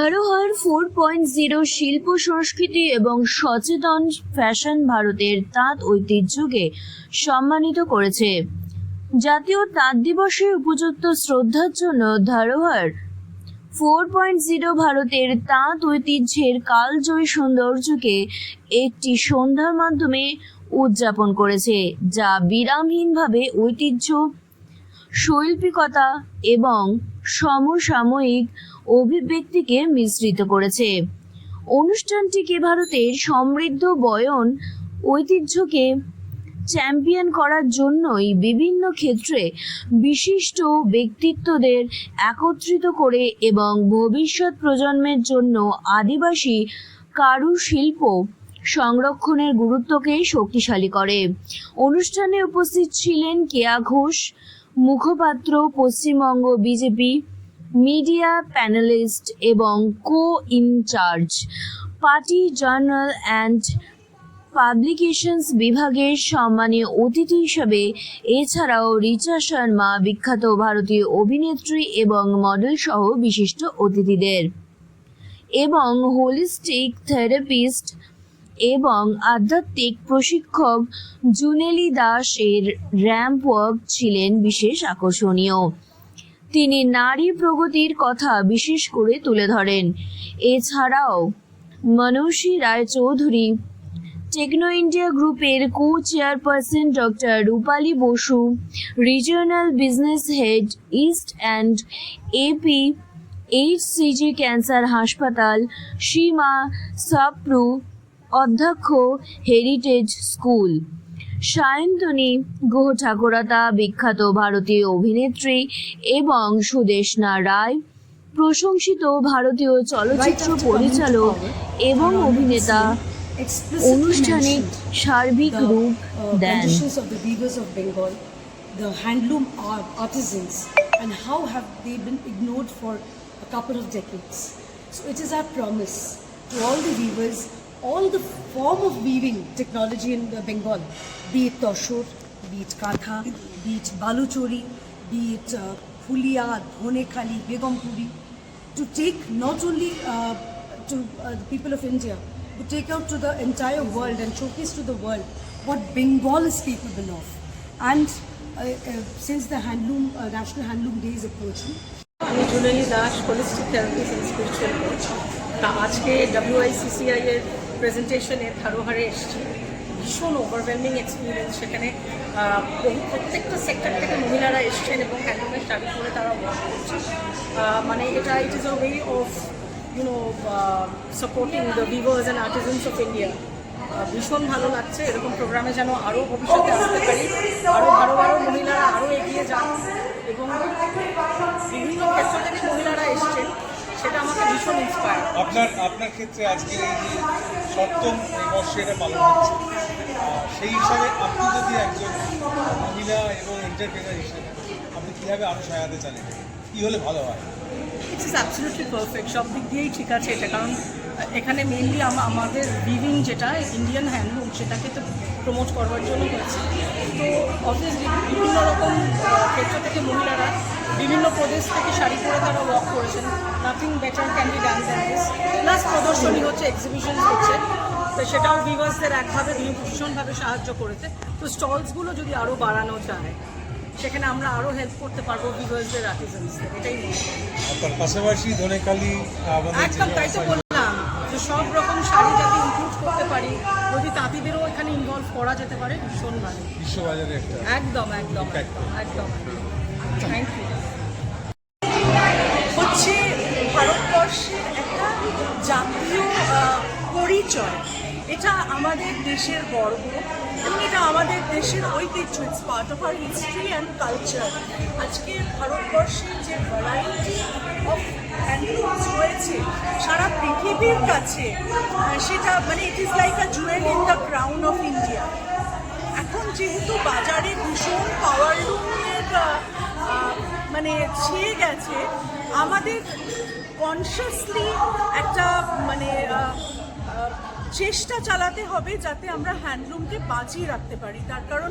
ধরোহর 4.0 শিল্প সংস্কৃতি এবং সচেতন ফ্যাশন ভারতের তাঁত ঐতিহ্যকে সম্মানিত করেছে। জাতীয় তাঁত দিবসে উপযুক্ত শ্রদ্ধার জন্য ধরোহর 4.0 ভারতের তাঁত ঐতিহ্যের কালজয়ী সৌন্দর্যকে একটি সন্ধ্যার মাধ্যমে উদযাপন করেছে, যা বিরামহীনভাবে ঐতিহ্য, শৈল্পিকতা এবং সমসাময়িক অভিব্যক্তিকে মিশ্রিত করেছে। অনুষ্ঠানটিকে ভারতের সমৃদ্ধ বয়ন ঐতিহ্যকে চ্যাম্পিয়ন করার জন্যই বিভিন্ন ক্ষেত্রে বিশিষ্ট ব্যক্তিত্বদের একত্রিত করে এবং ভবিষ্যৎ প্রজন্মের জন্য আদিবাসী কারুশিল্প সংরক্ষণের গুরুত্বকে শক্তিশালী করে। অনুষ্ঠানে উপস্থিত ছিলেন কেয়া ঘোষ, মুখপাত্র, পশ্চিমবঙ্গ বিজেপি, মিডিয়া প্যানেলিস্ট এবং কো-ইনচার্জ, পার্টি জার্নাল অ্যান্ড পাবলিকেশনস বিভাগের সম্মানীয় অতিথি হিসেবে এছাড়াও রিচা শর্মা, বিখ্যাত ভারতীয় অভিনেত্রী এবং মডেল সহ বিশিষ্ট অতিথিদের এবং হোলিস্টিক থেরাপিস্ট এবং আধ্যাত্মিক প্রশিক্ষক জুনেলি দাস এর র্যাম্প ওয়াক ছিলেন বিশেষ আকর্ষণীয়। তিনি নারী প্রগতির কথা বিশেষ করে তুলে ধরেন। এছাড়াও মনসী রায়চৌধুরী, টেকনো ইন্ডিয়া গ্রুপের co chairperson doctor Rupali Basu, regional business head east and AP HCG cancer হাসপাতাল, সীমা সাপ্রু, অধ্যক্ষ হেরিটেজ স্কুল, সায়ন্তনী গুহ ঠাকুরাতা, বিখ্যাত ভারতীয় অভিনেত্রী এবং সুদেশনা রায়, প্রশংসিত ভারতীয় চলচ্চিত্র পরিচালক এবং অভিনেতা অনুষ্ঠানিক সার্বিক রূপ দেন। The handloom artisans and how have they been ignored for a couple of decades. So it is our promise to all the weavers, all the form of weaving technology in Bengal, be it toshor, be it katha, be it baluchori, be it Hulia, Dhonekhali, Begumpuri, to take not only to the people of India, to take out to the entire world and showcase to the world what Bengal is capable of. And since the National Handloom Day is approaching, আমি Juneli Das, holistic therapist and spiritual coach. আজকে WICCI এর প্রেজেন্টেশনে ধরোহরে এসেছি। ভীষণ overwhelming experience. সেখানে প্রত্যেকটা sector থেকে মহিলারা এসছেন এবং হ্যান্ডলুমের শাড়ি পরে তারা ওয়ার্ক করছে। মানে এটা it is a way of supporting the weavers and artisans of India. ভীষণ ভালো লাগছে। এরকম প্রোগ্রামে যেন আরও ভবিষ্যতে আসতে পারি, আরও ভালো মহিলারা আরও এগিয়ে যান এবং বিভিন্ন ক্ষেত্র থেকে মহিলারা এসছেন, সেটা আমাকে ভীষণ ইন্সপায়ার। আপনার ক্ষেত্রে আজকে এই যে সপ্তম বর্ষে এটা পালন হচ্ছে, সেই হিসাবে আপনি যদি একজন মহিলা এবং এন্টারপ্রেনার হিসেবে আপনি কীভাবে আরও সহায়তা চালিয়ে কী হলে ভালো হয়? It's is absolutely perfect. সব দিক দিয়েই ঠিক আছে এটা, কারণ এখানে মেনলি আমাদের উইভিং যেটা ইন্ডিয়ান হ্যান্ডলুম, সেটাকে তো প্রমোট করবার জন্য হয়েছে। তো অবভিয়াসলি বিভিন্ন রকম ক্ষেত্র থেকে মহিলারা বিভিন্ন প্রদেশ থেকে শাড়ি পরে তারা ওয়াক করেছেন। Nothing better can be done than this. Plus প্রদর্শনী হচ্ছে, এক্সিবিশন হচ্ছে, তো সেটাও ভিভার্সদের একভাবে ভীষণভাবে সাহায্য করেছে। তো স্টলসগুলো যদি আরও বাড়ানো যায়, সেখানে আমরা আরও হেল্প করতে পারবো ভিভার্সদের, আর্টিজানসদের। এটাই মনে হয়। তার পাশাপাশি ধনেখালি একদম তাই তো বললাম যে সব রকম শাড়ি যাতে ইনক্লুড করতে পারি, যদি তাঁতিদেরও এখানে ইনভলভ করা যেতে পারে, ভীষণ ভালো। বিশ্ববাজারে একটা একদম থ্যাংক ইউ। হচ্ছে ভারতবর্ষের একটা জাতীয় পরিচয়। এটা আমাদের দেশের গর্ব এবং এটা আমাদের দেশের ঐতিহ্য। It's part of our history and culture. আজকে ভারতবর্ষের যে ভ্যারাইটি অফ হ্যান্ডলুমস রয়েছে সারা পৃথিবীর কাছে, সেটা মানে it is like a Jewel in the crown of India. এখন যেহেতু বাজারে ভীষণ পাওয়ারলুমের মানে ছেয়ে গেছে, আমাদের কনসিয়াসলি একটা মানে চেষ্টা চালাতে হবে যাতে আমরা হ্যান্ডলুমকে বাঁচিয়ে রাখতে পারি। তার কারণ